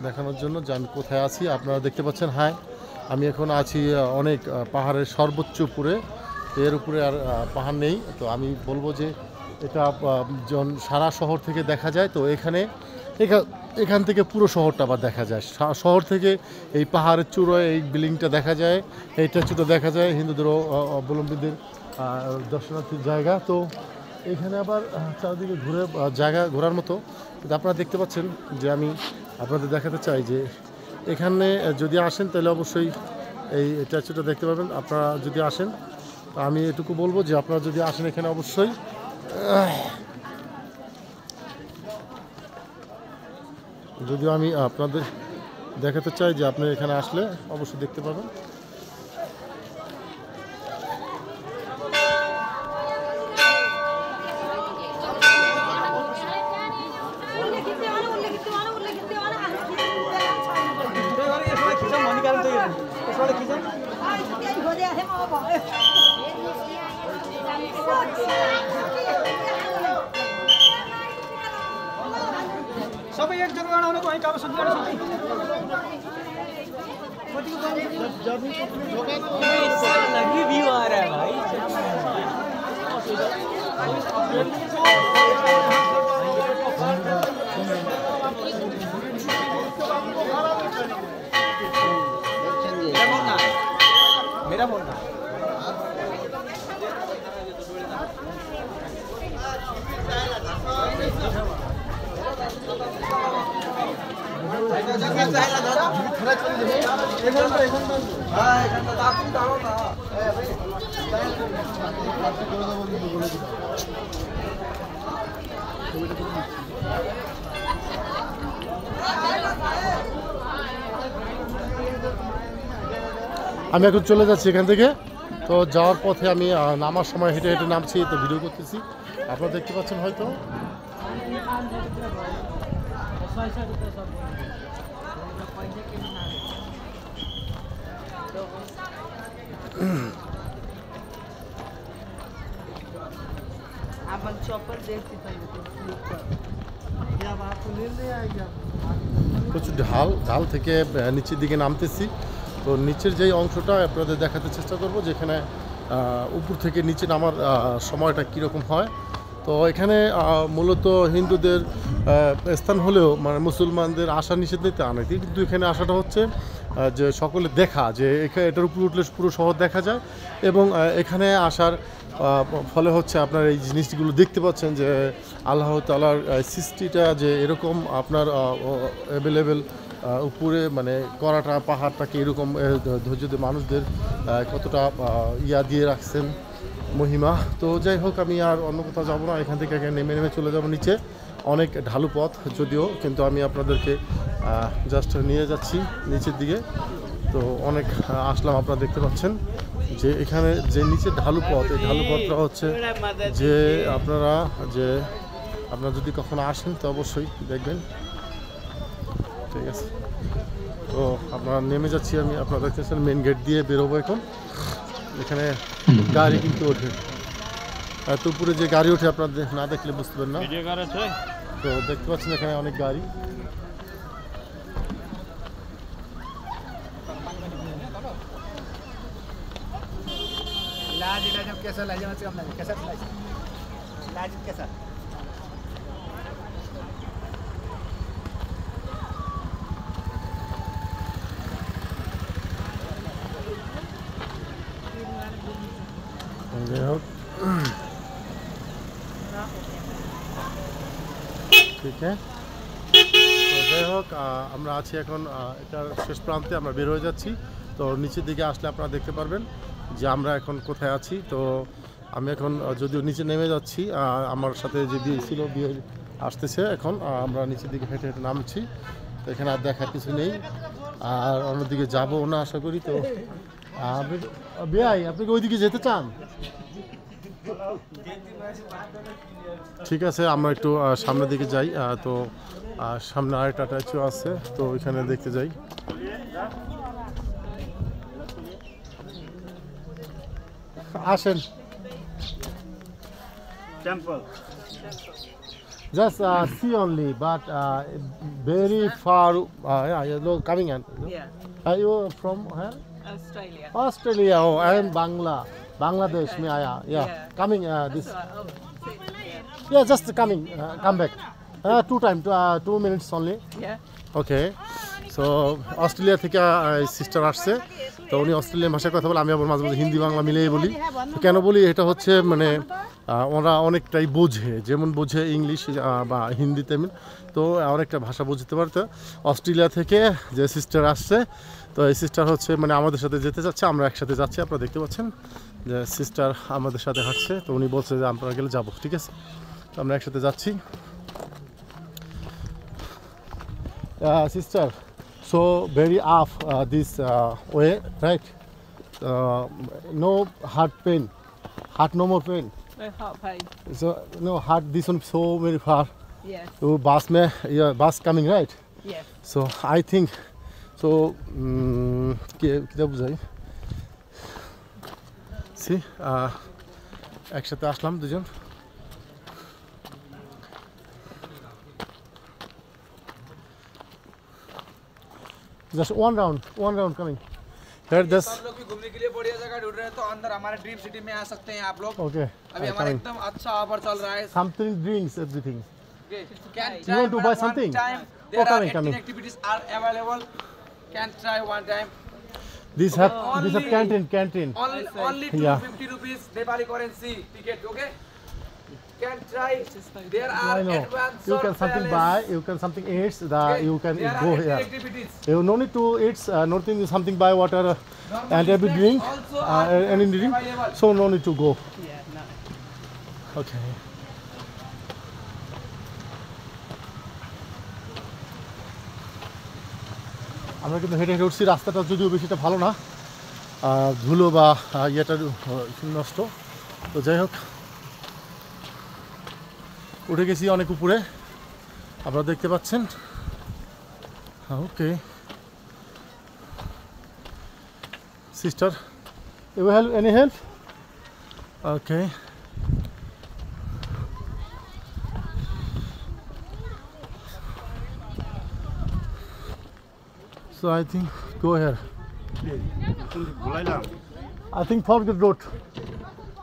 দেখানোর জন্য যে আমি কোথায় আছি। আপনারা দেখতে পাচ্ছেন, হ্যাঁ আমি এখন আছি অনেক পাহাড়ের সর্বোচ্চ উপরে। এর উপরে আর পাহাড় নেই। তো আমি বলবো যে এটা সারা শহর থেকে দেখা যায়। তো এখান থেকে পুরো শহরটা আবার দেখা যায়। শহর থেকে এই পাহাড়ের চূড়ায় এই বিল্ডিংটা দেখা যায়, এই স্ট্যাচুটা দেখা যায়, হিন্দুদের অবলম্বীদের দর্শনার্থীর জায়গা। তো এখানে আবার চারদিকে জায়গা ঘোরার মতো। কিন্তু আপনারা দেখতে পাচ্ছেন যে আমি আপনাদের দেখাতে চাই যে এখানে যদি আসেন তাহলে অবশ্যই এই স্ট্যাচুটা দেখতে পাবেন। আপনারা যদি আসেন, আমি এটুকু বলবো যে আপনারা যদি আসেন এখানে অবশ্যই যদিও আমি আপনাদের দেখাতে চাই যে আপনি এখানে আসলে অবশ্যই দেখতে পাবেন। सब एक जगह आना कोई काम सुन रहा है लगी व्यू आ रहा है भाई मेरा फोन था আমি এখন চলে যাচ্ছি এখান থেকে। তো যাওয়ার পথে আমি নামার সময় হেঁটে হেঁটে নামছি, তো ভিডিও করতেছি। আপনারা দেখতে পাচ্ছেন হয়তো। প্রচুর ঢাল থেকে নিচের দিকে নামতেছি। তো নিচের যেই অংশটা আপনাদের দেখাতে চেষ্টা করব, যেখানে উপর থেকে নিচে নামার সময়টা কীরকম হয়। তো এখানে মূলত হিন্দুদের স্থান হলেও মানে মুসলমানদের আসা নিষেধ নিতে আনে, কিন্তু এখানে আসাটা হচ্ছে যে সকলে দেখা যে এটার উপরে উঠলে পুরো শহর দেখা যায়। এবং এখানে আসার ফলে হচ্ছে আপনার এই জিনিসগুলো দেখতে পাচ্ছেন যে আল্লাহ তাআলার সৃষ্টিটা যে এরকম আপনার অ্যাভেলেবেল উপরে মানে করাটা পাহাড়টাকে এরকম ধৈর্য মানুষদের কতটা দিয়ে রাখছেন মহিমা। তো যাই হোক, আমি আর অন্য কোথাও যাবো না, এখান থেকে নেমে চলে যাবো নিচে। অনেক ঢালু পথ যদিও, কিন্তু আমি আপনাদেরকে জাস্ট নিয়ে যাচ্ছি নিচের দিকে। তো অনেক আসলাম, আপনারা দেখতে পাচ্ছেন যে এখানে যে নিচে ঢালু পথ, এই ঢালু পথটা হচ্ছে যে আপনারা যদি কখনো আসেন তো অবশ্যই দেখবেন। ঠিক আছে, তো আপনারা নেমে যাচ্ছি আমি। আপনারা দেখতেছেন মেন গেট দিয়ে বেরোবো এখন। এখানে গাড়ি কিন্তু ওঠে, এত উপরে যে গাড়ি ওঠে আপনারা না দেখলে বুঝতে পারেন না। তো দেখতে পাচ্ছেন এখানে অনেক গাড়ি। যাই হোক, ঠিক আছে। তো যাই হোক, আমরা আছি এখন এটার শেষ প্রান্তে, আমরা বের হয়ে যাচ্ছি। তো নিচের দিকে আসলে আপনারা দেখতে পারবেন যে আমরা এখন কোথায় আছি। তো আমি এখন যদিও নিচে নেমে যাচ্ছি, আমার সাথে যে বিয়ে ছিল বিয়ে আসতেছে এখন। আমরা নিচের দিকে হেঁটে হেঁটে নামছি। তো এখানে আর দেখার কিছু নেই, আর অন্যদিকে যাবো না আশা করি। তো আপনি কি ওইদিকে যেতে চান? ঠিক আছে, আমরা একটু সামনের দিকে যাই। তো সামনে আরেকটা স্ট্যাচু আছে, তো ওইখানে দেখতে যাই। আসেন। Just see only, but very far. Yeah, you're coming and. Yeah, Are you from where? Australia. Australia. Oh, I am Bangladesh. Me, yeah. Yeah. Coming this. So, yeah. Yeah, just coming. Come back. 2 minutes only. Yeah. Okay so Australia থেকে sister আসছে তো উনি Australian ভাষায় কথা বলে আমি আবার মাঝে মাঝে হিন্দি বাংলা মিলিয়ে বলি তো কেন বলি এটা হচ্ছে মানে ওরা অনেকটাই বোঝে যেমন বোঝে ইংলিশ বা হিন্দি তেমন তো অনেকটা ভাষা বুঝতে পারতো অস্ট্রেলিয়া থেকে যে সিস্টার আসছে তো এই সিস্টার হচ্ছে মানে আমাদের সাথে যেতে চাচ্ছে আমরা একসাথে যাচ্ছি আপনারা দেখতে পাচ্ছেন যে সিস্টার আমাদের সাথে হাঁটছে তো উনি বলছে যে আমরা গেলে যাবো ঠিক আছে তো আমরা একসাথে যাচ্ছি sister, so very off this way, right? No heart pain, heart no more pain. No heart pain. So no heart this one so very far. Yes. So bus me, yeah, bus coming right. Yes. So I think so. Kita bujhai. See, একসাথে আসলাম দুজন. Just one round coming. Here this. सब लोग भी घूमने के लिए बढ़िया जगह ढूंढ रहे हैं तो अंदर हमारे ड्रीम सिटी में आ सकते हैं आप लोग Okay. अभी हमारा एकदम अच्छा ऑफर चल रहा है Something drinks everything. Can You want to buy something? Time. Oh, There are coming, 18 coming. activities are available. Can try one time. These have canteen. Only Yeah. 250 rupees Nepali currency ticket. Okay. Can try. There I are know. advanced You can something buy. You can something eat. You can There go are 18 here. activities. You no need to eat. Nothing. Something buy water and every drink. Also are Any drink. available. So no need to go. Yeah, no. Okay. আমরা কিন্তু হেঁটে হেঁটে উঠছি রাস্তাটা যদিও বেশিটা ভালো না ধুলো বা ইয়েটা নষ্ট তো যাই হোক উঠে গেছি অনেক উপরে আপনারা দেখতে পাচ্ছেন okay sister you help any help okay So I think go here. I think forget road.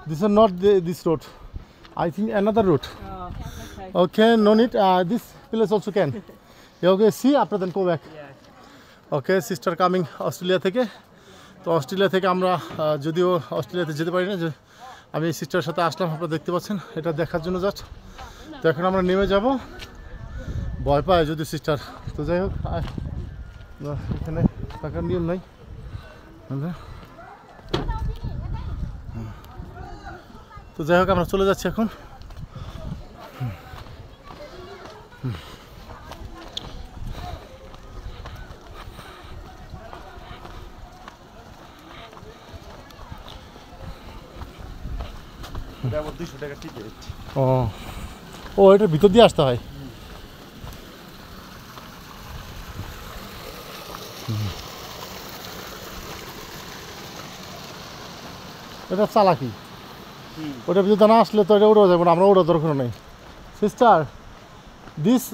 This is not this road. I think another road. Oh, okay. Okay, no need. This place also can. You okay? See after then go back. Yeah. Okay, sister coming Australia থেকে তো Australia থেকে আমরা যদিও অস্ট্রেলিয়াতে যেতে পারি না যে আমি এই সিস্টারের সাথে আসলাম আপনারা দেখতে পাচ্ছেন এটা দেখার জন্য জাস্ট তো এখন আমরা নেমে যাব ভয় পায় যদি সিস্টার তো যাই হোক এখানে থাকার নিয়ম নাই তো যাই হোক আমরা চলে যাচ্ছি এখন ও এটার ভিতর দিয়ে আসতে হয় এটা চালাকি ওটার ভিতরে না আসলে তো এটা উড়ে যাবে না আমরা ওড়া দরকার নেই sister this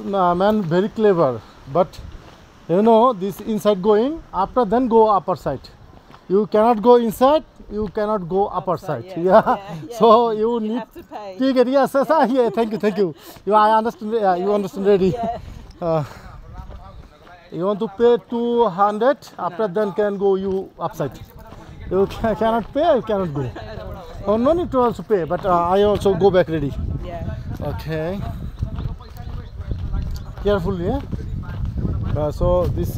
man very clever but you know this inside going after then go upper side you cannot go inside you cannot go upper side yeah. So you need have to pay. ticket yes yeah thank you I understand you understand already you want to pay 200 after then can go you upside you cannot pay you cannot go oh no need to also pay but I also go back ready Yeah. okay carefully so this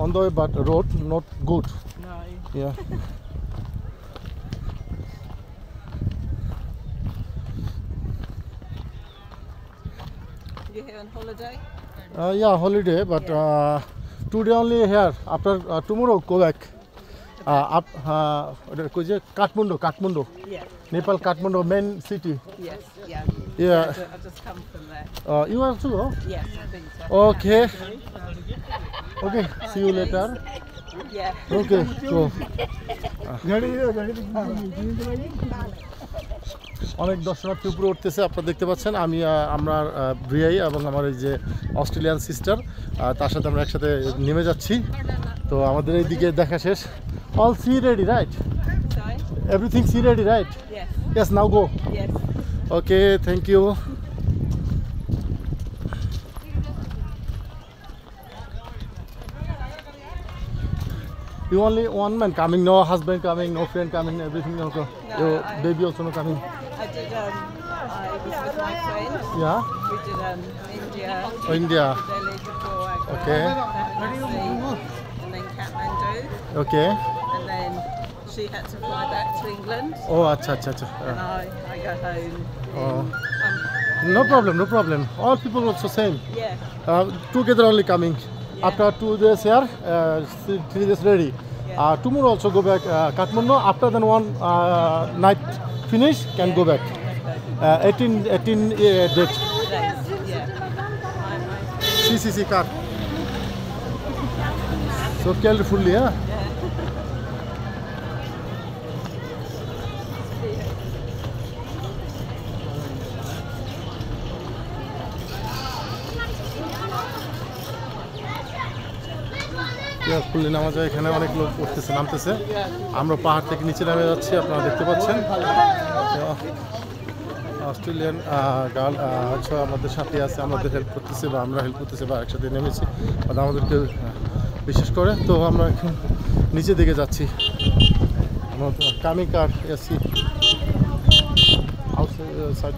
on the way but road not good No. yeah You here on holiday? yeah holiday but today only here after tomorrow go back up Kathmandu Yeah. Nepal Kathmandu main city Yes. Yeah. Yeah. I've just come from there. you have to go Yes, I think so. okay okay see you later Yeah. okay go অনেক দর্শনার্থী উপরে উঠতেছে, আপনারা দেখতে পাচ্ছেন। আমরা ব্রিয়াই এবং আমার এই যে অস্ট্রেলিয়ান সিস্টার, তার সাথে আমরা একসাথে নেমে যাচ্ছি। তো আমাদের এইদিকে দেখা শেষ। All see ready right? Sorry? Everything see ready right? Yes. Yes, now go. Yes. Okay, thank you. You only one man coming, no husband coming, no friend coming, everything also. No, Your I- baby also not coming. I did, I was with my friend. Yeah, We did India, India. Delhi before I got Okay. and then Kathmandu. Okay. And then she had to fly back to England. Oh, acha, acha, acha. And I got home. Oh. Um, No problem, no problem. All people also same. yeah. Together only coming. Yeah. After 2 days here, 3 days ready. Yeah. Tomorrow also go back Kathmandu. After then one night finish, can go back. 18 date. Days. Yeah. CCC car. So carefully, huh? Carefully নামা যায়। এখানে অনেক লোক উঠতেছে নামতেছে। আমরা পাহাড় থেকে নিচে নেমে যাচ্ছি, আপনারা দেখতে পাচ্ছেন। অস্ট্রেলিয়ান গার্ল হচ্ছে আমাদের সাথে আছে, আমাদের হেল্প করতেছে বা আমরা হেল্প করতেছে বা একসাথে নেমেছি বা আমাদেরকে বিশেষ করে। তো আমরা এখন নিচের দিকে যাচ্ছি। Coming car AC outside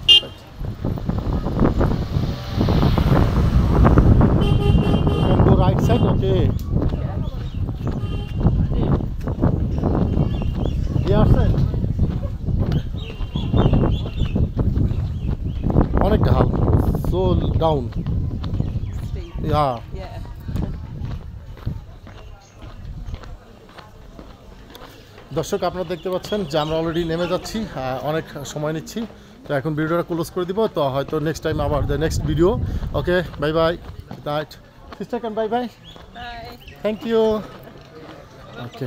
go right side, okay. Yeah, side. অনেক ঢাল, so down. Steep. Yeah. Yeah. দর্শক, আপনারা দেখতে পাচ্ছেন যে আমরা অলরেডি নেমে যাচ্ছি, অনেক সময় নিচ্ছি। তো এখন ভিডিওটা ক্লোজ করে দিব। তো হয়তো নেক্সট টাইম আবার next video. Okay, bye bye, night sister, can bye bye, Bye. Thank you. Okay.